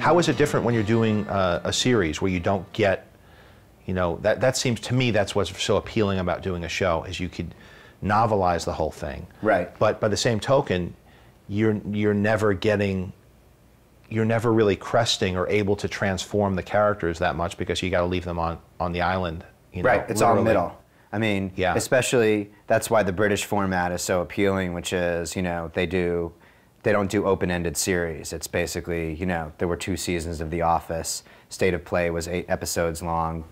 How is it different when you're doing a series where you don't get, you know, that seems to me that's what's so appealing about doing a show, is you could novelize the whole thing. Right. But by the same token, you're never really cresting or able to transform the characters that much because you got to leave them on the island. You know, right. It's literally. all middle. I mean, yeah. Especially that's why the British format is so appealing, which is, you know, they don't do open-ended series. It's basically, you know, there were 2 seasons of The Office. State of Play was 8 episodes long.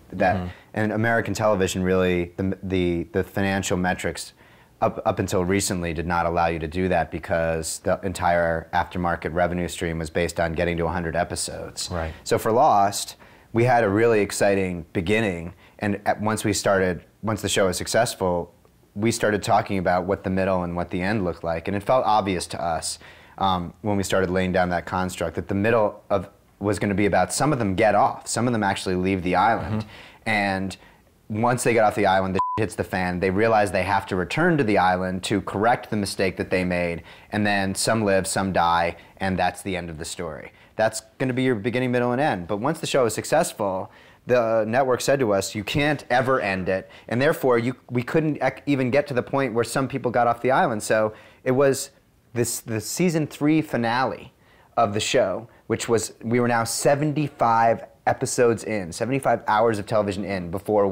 And American television really, the financial metrics up until recently did not allow you to do that because the entire aftermarket revenue stream was based on getting to 100 episodes. Right. So for Lost, we had a really exciting beginning, and once the show was successful, we started talking about what the middle and what the end looked like, and it felt obvious to us when we started laying down that construct that the middle was going to be about some of them get off, some of them actually leave the island, and once they get off the island, the hits the fan, they realize they have to return to the island to correct the mistake that they made, and then some live, some die, and that's the end of the story. That's going to be your beginning, middle, and end. But once the show is successful, the network said to us, you can't ever end it, and therefore we couldn't even get to the point where some people got off the island. So it was the season 3 finale of the show, which was, we were now 75 episodes in, 75 hours of television in before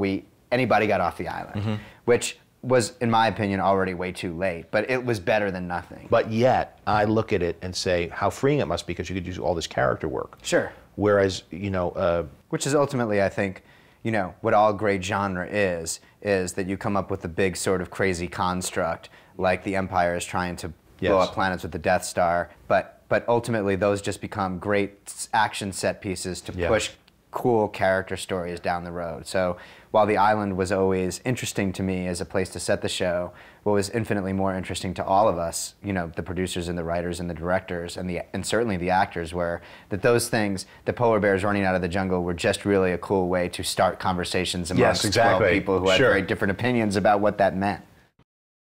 anybody got off the island, which was, in my opinion, already way too late, but it was better than nothing. But yet, I look at it and say how freeing it must be because you could do all this character work. Sure. Whereas, you know... which is ultimately, I think, you know, what all great genre is that you come up with a big sort of crazy construct, like the Empire is trying to blow up planets with the Death Star, but ultimately those just become great action set pieces to push cool character stories down the road. So while the island was always interesting to me as a place to set the show, what was infinitely more interesting to all of us, you know, the producers and the writers and the directors and certainly the actors, were that those things, the polar bears running out of the jungle, were just really a cool way to start conversations amongst 12 people who had very different opinions about what that meant.